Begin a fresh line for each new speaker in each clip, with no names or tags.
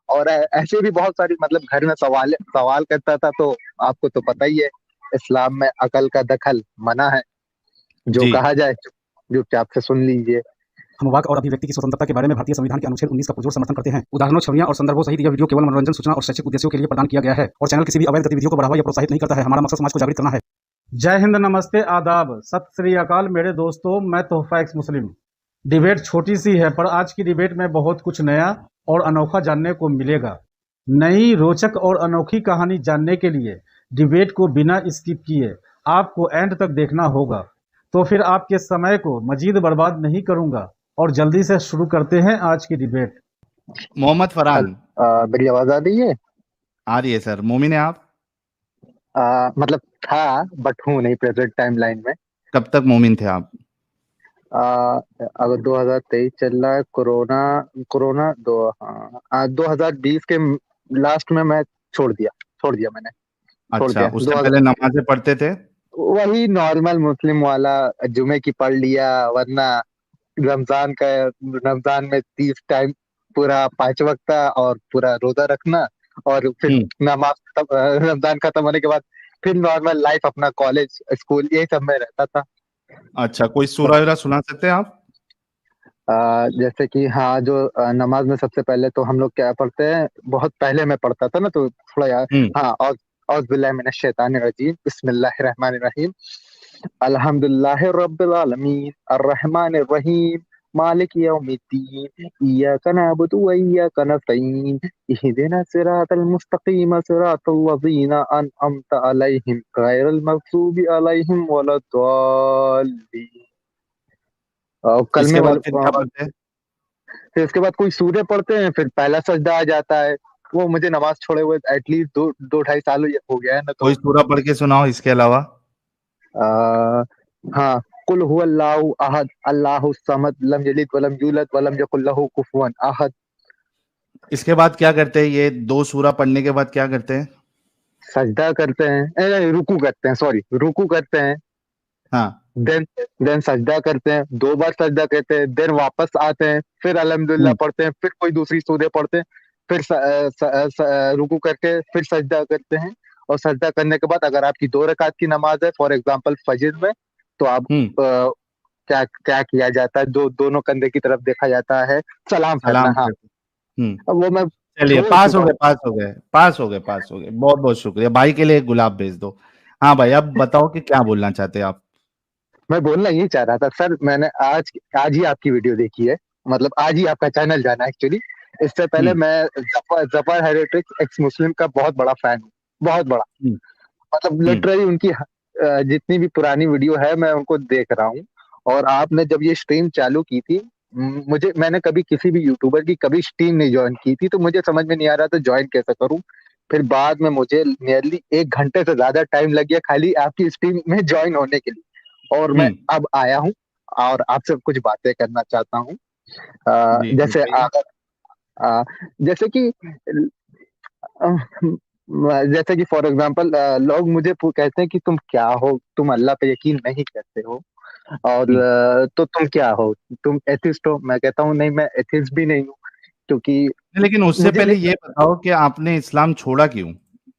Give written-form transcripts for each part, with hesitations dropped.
और ऐसे भी बहुत सारी मतलब घर में सवाल सवाल करता था। तो आपको तो पता ही है, इस्लाम में अकल का दखल मना है। जो
जी।
कहा जाए चुपचाप से सुन लीजिए।
हम वाक और अभिव्यक्ति की स्वतंत्रता के बारे में भारतीय संविधान के अनुच्छेद 19 का पुरजोर समर्थन करते हैं। उदाहरणों, छवियां और संदर्भों सहित यह वीडियो केवल मनोरंजन, सूचना और शैक्षिक उद्देश्यों के लिए प्रदान किया गया है और चैनल किसी भी अवैध गतिविधियों को बढ़ावा या प्रोत्साहित नहीं करता है। हमारा मकसद समाज को जागृत करना है। जय हिंद, नमस्ते, आदाब, सत श्री अकाल मेरे दोस्तों। मैं तोहफा एक्स मुस्लिम। डिबेट छोटी सी है पर आज की डिबेट में बहुत कुछ नया और अनोखा जानने को मिलेगा। नई, रोचक और अनोखी कहानी जानने के लिए डिबेट को बिना स्किप किए आपको एंड तक देखना होगा। तो फिर आपके समय को मजीद बर्बाद नहीं करूंगा और जल्दी से शुरू करते हैं आज की डिबेट।
मोहम्मद फरहान।
मेरी आवाज आ रही है?
आ रही है सर। मोमिन है आप?
मतलब था, बट हूँ नहीं प्रेजेंट टाइम लाइन में।
कब तक मोमिन थे आप?
अब 2023 चल रहा है। कोरोना कोरोना 2020 के लास्ट में मैं छोड़ दिया मैंने। छोड़
अच्छा,
दिया
उससे पहले नमाजें पढ़ते थे?
वही नॉर्मल मुस्लिम वाला, जुमे की पढ़ लिया, वरना रमजान का रमजान में 30 टाइम पूरा 5 वक्त का और पूरा रोजा रखना। और फिर
हम्म।
रमजान खत्म होने के बाद फिर नॉर्मल लाइफ, अपना कॉलेज स्कूल, यही सब में रहता था।
अच्छा, कोई सूरह वूरह सुना सकते हैं आप?
जैसे कि हाँ, जो नमाज में सबसे पहले तो हम लोग क्या पढ़ते हैं, बहुत पहले मैं पढ़ता था ना, तो थोड़ा यार।
हम्म।
हाँ, और औज़ बिल्लाहि मिनश शैतानिर रजीम, बिस्मिल्लाहिर रहमानिर रहीम, अल्हम्दुलिल्लाहि रब्बिल आलमीन, अर्रहमानिर रहीम, मालिक यौमिद्दीन, इय्याका नअबुदु व इय्याका नस्तईन, इहदिना सिरातल मुस्तकीम, सिरातल लज़ीना अनअमता अलैहिम, गैरल मग़ज़ूबि अलैहिम वलद्दाल्लीन। कलमे
इसके बाद
वाले।
फिर क्या पढ़ते हैं?
फिर उसके बाद कोई सूर्य पढ़ते हैं, फिर पहला सजदा आ जाता है। वो मुझे नमाज छोड़े हुए एटलीस्ट दो ढाई साल हो गया है ना,
कोई
तो
सूरह पढ़ के सुनाओ इसके अलावा।
आ, हाँ, कुल हुवल्लाहु अहद, अल्लाहु समद, लम यलिद वलम यूलद वलम यकुल लहू कुफुवन अहद।
इसके बाद क्या करते हैं? ये 2 सूरह पढ़ने के बाद क्या करते हैं?
सजदा करते हैं, रुकू करते हैं, सॉरी, रुकू करते हैं।
हाँ।
देन देन सजदा करते हैं, 2 बार सजदा करते हैं, देन वापस आते हैं, फिर अल्हम्दुलिल्लाह
हम्म।
पढ़ते हैं, फिर कोई दूसरी सूरह पढ़ते हैं, फिर रुकू करके फिर सजदा करते हैं। और सजदा करने के बाद अगर आपकी 2 रकात की नमाज है, फॉर एग्जांपल फजर में, तो आप
हम्म।
क्या क्या किया जाता है, दोनों कंधे की तरफ देखा जाता है, सलाम फेरना।
सलाम
हाँ,
करते हैं।
अब वो मैं
चलिए,
छोड़
पास हो
चुका
गए,
हूँ।
पास हो गए, पास हो गए, पास हो गए। बहुत बहुत शुक्रिया। भाई के लिए एक गुलाब भेज दो। हाँ भाई, अब बताओ कि क्या बोलना चाहते हैं आप?
मैं बोलना ये चाह रहा था सर, मैंने आज आज ही आपकी वीडियो देखी है, मतलब आज ही आपका चैनल जाना एक्चुअली। इससे पहले
हम्म।
मैं जफर हेरेटिक्स एक्स मुस्लिम का बहुत बड़ा फैन हूँ, बहुत बड़ा।
हम्म।
मतलब
हम्म।
लिटरली उनकी जितनी भी पुरानी वीडियो है मैं उनको देख रहा हूँ। और आपने जब ये स्ट्रीम चालू की थी, मैंने कभी किसी भी यूट्यूबर की कभी स्ट्रीम नहीं ज्वाइन की थी, तो मुझे समझ में नहीं आ रहा था ज्वाइन कैसे करूँ। फिर बाद में मुझे नियरली 1 घंटे से ज्यादा टाइम लग गया खाली आपकी स्ट्रीम में ज्वाइन होने के लिए, और मैं
हम्म।
अब आया हूँ और आपसे कुछ बातें करना चाहता हूँ।
जी
जैसे
बताइए।
जैसे कि जैसे कि फॉर एग्जांपल लोग मुझे कहते हैं कि तुम क्या हो, तुम अल्लाह पे यकीन नहीं करते हो, और
हम्म।
तो तुम क्या हो, तुम एथिस्ट हो। मैं कहता हूँ नहीं, मैं एथिस्ट भी नहीं हूँ, क्योंकि
लेकिन उससे
मुझे
पहले
नहीं।
ये बताओ कि आपने इस्लाम छोड़ा क्यों?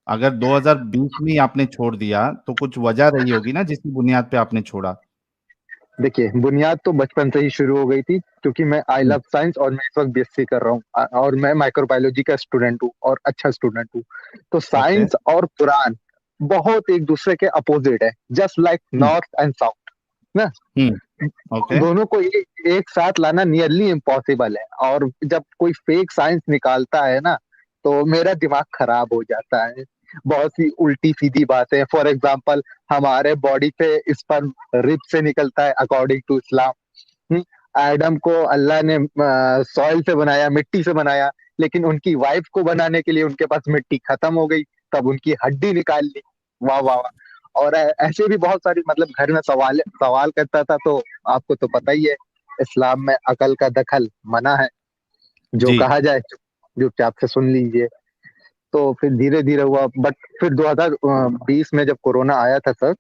अगर 2020 में ही आपने छोड़ दिया तो कुछ वजह रही होगी ना जिसकी बुनियाद पे आपने छोड़ा।
देखिए, बुनियाद तो बचपन से ही शुरू हो गई थी, क्योंकि मैं आई
हम्म।
लव साइंस और मैं इस वक्त बीएससी कर रहा हूँ, और मैं माइक्रोबायोलॉजी का स्टूडेंट हूँ और अच्छा स्टूडेंट हूँ। तो
ओके।
साइंस और कुरान बहुत एक दूसरे के अपोजिट है, just like
hmm.
North and south ना।
हम्म। ओके।
दोनों को एक साथ लाना नियरली इम्पॉसिबल है, और जब कोई फेक साइंस निकालता है ना, तो मेरा दिमाग खराब हो जाता है। बहुत सी उल्टी सीधी बातें, फॉर एग्जांपल हमारे बॉडी पे स्पर्म रिब से निकलता है according to Islam. Hmm, Adam को अल्लाह ने सॉइल से बनाया, मिट्टी से बनाया, लेकिन उनकी वाइफ को बनाने के लिए उनके पास मिट्टी खत्म हो गई, तब उनकी हड्डी निकाल ली। वाह वाह वाह। और ऐसे भी बहुत सारी, मतलब घर में सवाल सवाल करता था, तो आपको तो पता ही है, इस्लाम में अकल का दखल मना है। जो
जी।
कहा जाए चुपचाप से सुन लीजिए। तो फिर धीरे धीरे हुआ, बट फिर 2020 में जब कोरोना आया था सर,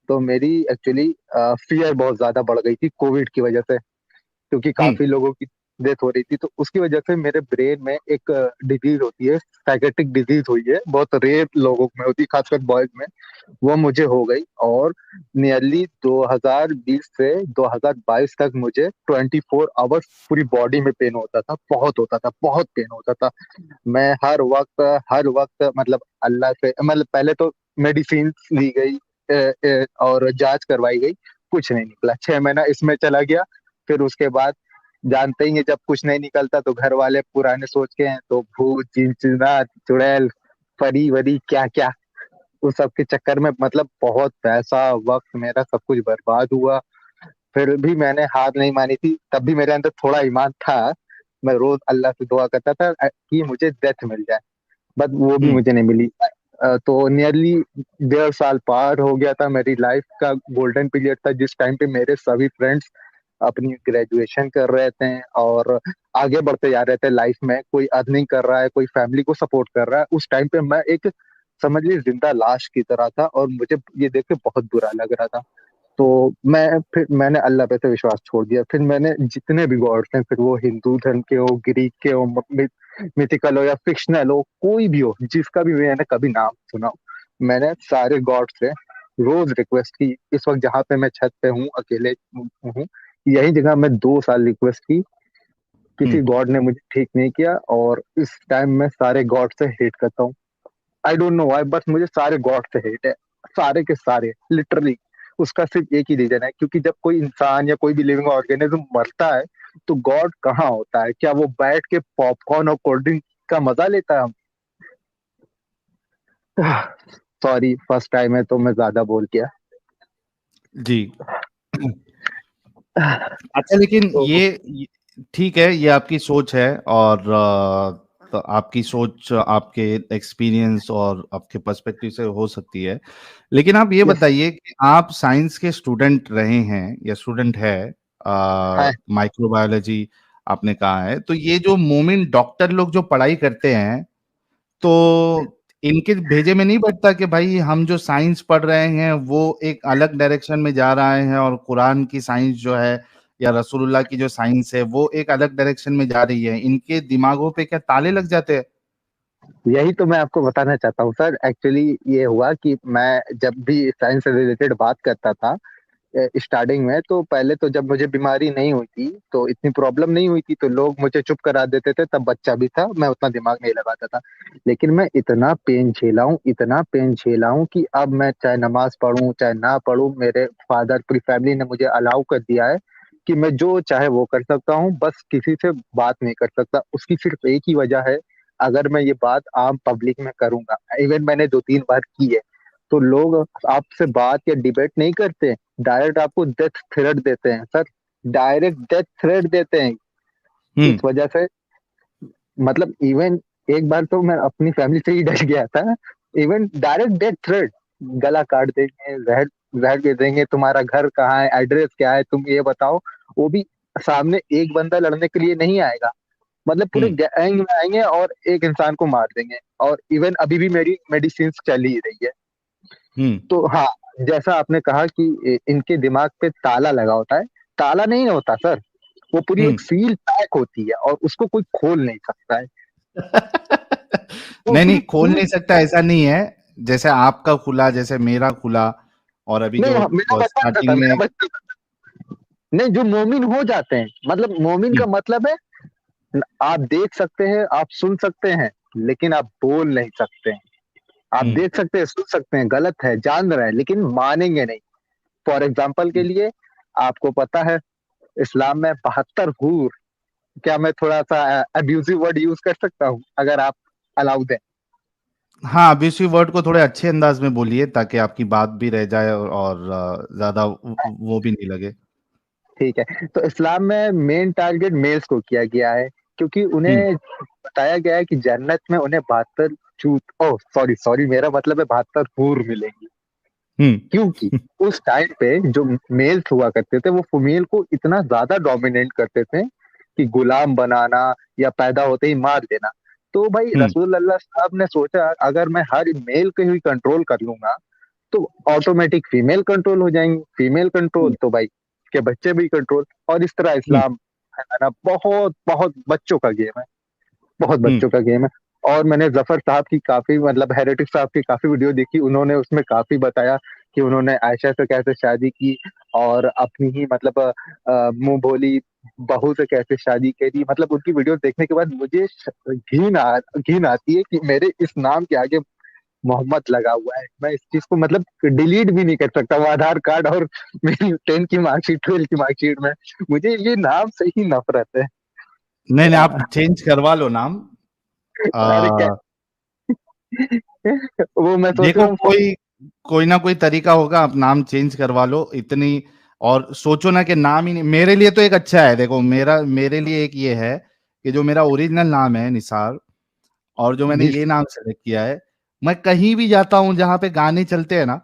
तो मेरी एक्चुअली फियर बहुत ज्यादा बढ़ गई थी कोविड की वजह से, क्योंकि
हम्म।
काफी लोगों की डेथ हो रही थी, तो उसकी वजह से मेरे ब्रेन में एक डिजीज होती है, साइकेट्रिक डिजीज हुई है, बहुत रेयर लोगों में होती है, खासकर बॉयज में। वो मुझे हो गई, और नियरली 2020 से 2022 तक मुझे 24 आवर्स पूरी बॉडी में पेन होता था, बहुत होता था, बहुत पेन होता था। मैं हर वक्त मतलब अल्लाह से, मतलब पहले तो मेडिसिन ली गई, और जांच करवाई गई, कुछ नहीं निकला, 6 महीना इसमें चला गया। फिर उसके बाद जानते ही हैं, जब कुछ नहीं निकलता तो घर वाले पुराने सोच के हैं, तो भूत जिनचिनात चुड़ैल परी वरी क्या क्या, उस सब के चक्कर में मतलब बहुत पैसा, वक्त, मेरा सब कुछ बर्बाद हुआ। फिर भी मैंने हार नहीं मानी थी, तब भी मेरे अंदर थोड़ा ईमान था। मैं रोज अल्लाह से दुआ करता था कि मुझे डेथ मिल जाए, बट वो भी
हम्म।
मुझे नहीं मिली। तो नियरली 1.5 साल पार हो गया था, मेरी लाइफ का गोल्डन पीरियड था, जिस टाइम पे मेरे सभी फ्रेंड्स अपनी ग्रेजुएशन कर रहे थे और आगे बढ़ते जा रहे थे लाइफ में, कोई अर्निंग कर रहा है, कोई फैमिली को सपोर्ट कर रहा है। उस टाइम पे मैं एक, समझ लीजिए, जिंदा लाश की तरह था, और मुझे ये देख के बहुत बुरा लग रहा था। तो मैंने अल्लाह पे से विश्वास छोड़ दिया। फिर मैंने जितने भी गॉड्स हैं, फिर वो हिंदू धर्म के हो, ग्रीक के हो, मिथिकल हो या फिक्शनल हो, कोई भी हो, जिसका भी मैंने कभी नाम सुना हो, मैंने सारे गॉड से रोज रिक्वेस्ट की। इस वक्त जहाँ पे मैं छत पे हूँ, अकेले हूँ, यही जगह मैं 2 साल रिक्वेस्ट की, किसी
हम्म।
गॉड ने मुझे ठीक नहीं किया, और इस टाइम मैं सारे गॉड से हेट करता हूँ। आई डोंट नो व्हाई, बस मुझे सारे गॉड से हेट है, सारे के सारे, लिटरली। उसका सिर्फ एक ही रीजन है, क्योंकि जब कोई इंसान या कोई भी लिविंग ऑर्गेनिज्म मरता है, तो गॉड कहाँ होता है? क्या वो बैठ के पॉपकॉर्न और कोल्ड ड्रिंक का मजा लेता है? सॉरी, फर्स्ट टाइम है तो मैं ज्यादा बोल गया।
जी। अच्छा, लेकिन
तो
ये ठीक है, ये आपकी सोच है, और तो आपकी सोच आपके एक्सपीरियंस और आपके पर्सपेक्टिव से हो सकती है। लेकिन आप ये
यस।
बताइए कि आप साइंस के स्टूडेंट रहे हैं या स्टूडेंट है,
है।
माइक्रोबायोलॉजी आपने कहा है, तो ये जो मोमिन डॉक्टर लोग जो पढ़ाई करते हैं, तो इनके भेजे में नहीं बैठता कि भाई हम जो साइंस पढ़ रहे हैं वो एक अलग डायरेक्शन में जा रहा है, और कुरान की साइंस जो है या रसूलुल्लाह की जो साइंस है वो एक अलग डायरेक्शन में जा रही है? इनके दिमागों पे क्या ताले लग जाते हैं?
यही तो मैं आपको बताना चाहता हूँ सर। एक्चुअली ये हुआ कि मैं जब भी साइंस से रिलेटेड बात करता था स्टार्टिंग में, तो पहले तो जब मुझे बीमारी नहीं हुई थी, तो इतनी प्रॉब्लम नहीं हुई थी, तो लोग मुझे चुप करा देते थे, तब बच्चा भी था, मैं उतना दिमाग नहीं लगाता था। लेकिन मैं इतना पेन झेला हूँ, इतना पेन झेला हूँ, कि अब मैं चाहे नमाज पढ़ूं चाहे ना पढ़ूं, मेरे फादर, पूरी फैमिली ने मुझे अलाउ कर दिया है कि मैं जो चाहे वो कर सकता हूँ, बस किसी से बात नहीं कर सकता। उसकी सिर्फ एक ही वजह है, अगर मैं ये बात आम पब्लिक में करूंगा, इवन मैंने 2-3 बार की है, तो लोग आपसे बात या डिबेट नहीं करते, डायरेक्ट आपको डेथ थ्रेट देते हैं सर, डायरेक्ट डेथ थ्रेट देते हैं। इस
हम्म।
वजह से, मतलब इवन एक बार तो मैं अपनी फैमिली से ही डर गया था। इवन डायरेक्ट डेथ थ्रेट, गला काट देंगे, जहर जहर दे देंगे, तुम्हारा घर कहाँ है, एड्रेस क्या है, तुम ये बताओ। वो भी सामने एक बंदा लड़ने के लिए नहीं आएगा, मतलब पूरे
हम्म।
गैंग में आएंगे और एक इंसान को मार देंगे। और इवन अभी भी मेरी मेडिसिन चल ही रही है।
हम्म।
तो हाँ, जैसा आपने कहा कि इनके दिमाग पे ताला लगा होता है, ताला नहीं होता सर, वो पूरी
हम्म।
एक सील पैक होती है, और उसको कोई खोल नहीं सकता है। वो
नहीं, नहीं,
पूरी
खोल
पूरी
नहीं सकता ऐसा नहीं है। जैसे आपका खुला, जैसे मेरा खुला, और अभी
नहीं,
जो
हाँ, मेरा बचपन से था,
स्टार्टिंग
मेरा
में।
बचपन से था। नहीं, जो मोमिन हो जाते हैं, मतलब मोमिन
हम्म।
का मतलब है, आप देख सकते हैं, आप सुन सकते हैं, लेकिन आप बोल नहीं सकते हैं। आप
हम्म।
देख सकते हैं, सुन सकते हैं, गलत है, जान रहे हैं, लेकिन मानेंगे नहीं। फॉर एग्जाम्पल के लिए, आपको पता है इस्लाम में 72 हूर, क्या मैं थोड़ा सा अब्यूजिव वर्ड यूज कर सकता हूँ, अगर आप अलाउड है?
हाँ, अब इसी वर्ड को थोड़े अच्छे अंदाज में बोलिए ताकि आपकी बात भी रह जाए, और ज्यादा वो भी नहीं लगे।
ठीक है, तो इस्लाम में मेन टारगेट मेल्स को किया गया है, क्योंकि
हम्म।
उन्हें बताया गया है कि जन्नत में उन्हें 72 चूत, ओह सॉरी सॉरी, मेरा मतलब है 72 हूर मिलेंगी। क्योंकि
हम्म।
उस टाइम पे जो मेल्स हुआ करते थे, वो फीमेल को इतना ज्यादा डोमिनेट करते थे कि गुलाम बनाना या पैदा होते ही मार देना। तो भाई
हम्म।
रसूल अल्लाह साहब ने सोचा, अगर मैं हर मेल को ही कंट्रोल कर लूंगा, तो ऑटोमेटिक फीमेल कंट्रोल हो जाएंगी, फीमेल कंट्रोल तो भाई के बच्चे भी कंट्रोल, और इस तरह
हम्म।
इस्लाम गाना बहुत बहुत बच्चों का गेम है, बहुत बच्चों का गेम है। और मैंने जफर साहब की काफी, मतलब हेरेटिक साहब की काफी वीडियो देखी, उन्होंने उसमें काफी बताया कि उन्होंने आयशा से कैसे शादी की और अपनी ही मतलब मुंह बोली बहू से कैसे शादी करी। मतलब उनकी वीडियो देखने के बाद मुझे घिन आती है कि मेरे इस नाम के आगे मोहम्मद लगा हुआ है। मैं इस चीज को मतलब डिलीट भी नहीं कर सकता, वो आधार कार्ड और मेरी 10 की मार्कशीट, 12 की मार्कशीट में मुझे ये नाम से ही नफरत है।
नहीं नहीं, आप चेंज करवा लो नाम।
अरे क्या,
आ,
वो मैं सोच रहा
देखो,
हूँ
कोई ना कोई तरीका होगा, आप नाम चेंज करवा लो इतनी। और सोचो ना कि नाम ही नहीं, मेरे लिए तो एक अच्छा है। देखो, मेरे लिए एक ये है कि जो मेरा ओरिजिनल नाम है निसार, और जो मैंने
जी।
ये नाम सेलेक्ट किया है, मैं कहीं भी जाता हूं जहां पे गाने चलते हैं ना,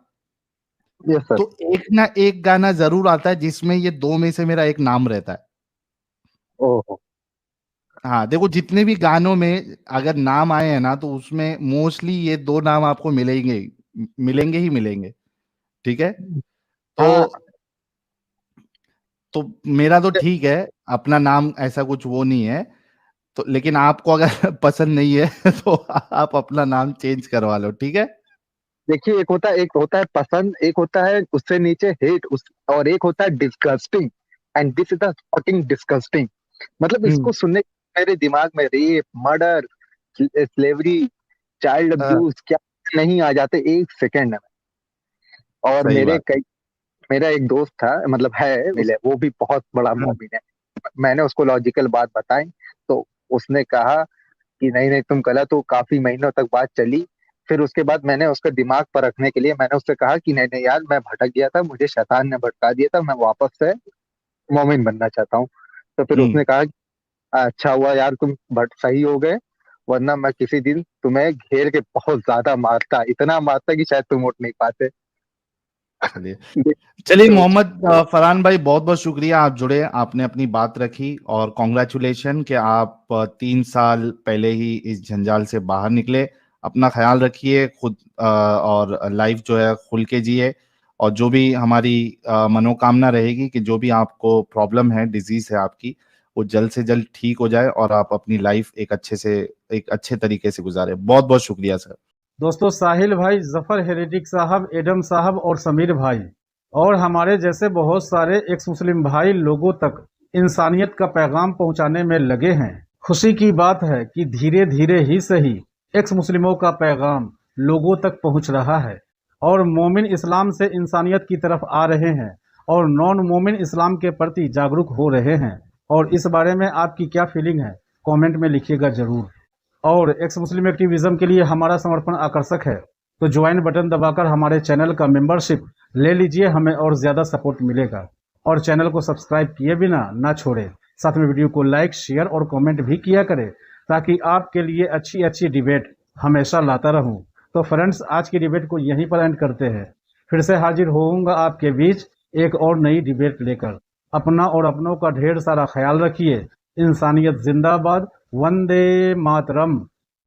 यस सर।
तो एक ना एक गाना जरूर आता है जिसमें ये दो में से मेरा एक नाम रहता है।
ओहो।
हाँ, देखो, जितने भी गानों में अगर नाम आए हैं ना, तो उसमें मोस्टली ये दो नाम आपको मिलेंगे ही मिलेंगे। ठीक है। तो
हाँ।
तो मेरा तो ठीक है, अपना नाम ऐसा कुछ वो नहीं है। तो लेकिन आपको अगर पसंद नहीं है तो आप अपना नाम चेंज करवा लो, ठीक है।
देखिए, एक होता है पसंद, एक होता है उससे नीचे हेट, उस और एक होता है disgusting. And this is the fucking disgusting. मतलब
हम्म।
इसको सुनने मेरे दिमाग में रेप, मर्डर, स्लेवरी, चाइल्ड
हाँ,
अब्यूज क्या नहीं आ जाते एक सेकेंड में। और
सही बात।
मेरा एक दोस्त था, मतलब है मिले, वो भी बहुत बड़ा
हाँ,
मॉमिन है। मैंने उसको लॉजिकल बात बताई तो उसने कहा कि नहीं नहीं तुम गलत हो। काफी महीनों तक बात चली। फिर उसके बाद मैंने उसका दिमाग पर रखने के लिए मैंने उससे कहा कि नहीं नहीं यार, मैं भटक गया था, मुझे शैतान ने भटका दिया था, मैं वापस से मोमिन बनना चाहता हूँ। तो फिर
हम्म।
उसने कहा कि अच्छा हुआ यार तुम भट सही हो गए, वरना मैं किसी दिन तुम्हें घेर के बहुत ज्यादा मारता, इतना मारता कि शायद तुम उठ नहीं पाते।
चलिए। चलिए
तो
मोहम्मद फरहान भाई, बहुत बहुत शुक्रिया, आप जुड़े, आपने अपनी बात रखी, और कॉन्ग्रेचुलेशन कि आप 3 साल पहले ही इस जंजाल से बाहर निकले। अपना ख्याल रखिए खुद, और लाइफ जो है खुल के जिए। और जो भी हमारी मनोकामना रहेगी कि जो भी आपको प्रॉब्लम है, डिजीज है आपकी, वो जल्द से जल्द ठीक हो जाए और आप अपनी लाइफ एक अच्छे तरीके से गुजारे। बहुत बहुत शुक्रिया सर।
दोस्तों, साहिल भाई, जफर हेरेटिक साहब, एडम साहब और समीर भाई और हमारे जैसे बहुत सारे एक्स मुस्लिम भाई लोगों तक इंसानियत का पैगाम पहुंचाने में लगे हैं। खुशी की बात है कि धीरे धीरे ही सही एक्स मुस्लिमों का पैगाम लोगों तक पहुंच रहा है और मोमिन इस्लाम से इंसानियत की तरफ आ रहे हैं और नॉन मोमिन इस्लाम के प्रति जागरूक हो रहे हैं। और इस बारे में आपकी क्या फीलिंग है, कमेंट में लिखिएगा जरूर। और एक्स मुस्लिम एक्टिविज्म के लिए हमारा समर्पण आकर्षक है, तो ज्वाइन बटन दबाकर हमारे चैनल का मेंबरशिप ले लीजिए, हमें और ज्यादा सपोर्ट मिलेगा। और चैनल को सब्सक्राइब किए बिना ना छोड़े, साथ में वीडियो को लाइक, शेयर और कमेंट भी किया करें, ताकि आपके लिए अच्छी अच्छी डिबेट हमेशा लाता रहूं। तो फ्रेंड्स, आज की डिबेट को यहीं पर एंड करते हैं। फिर से हाजिर होऊंगा आपके बीच एक और नई डिबेट लेकर। अपना और अपनों का ढेर सारा ख्याल रखिए। इंसानियत जिंदाबाद। वंदे मातरम।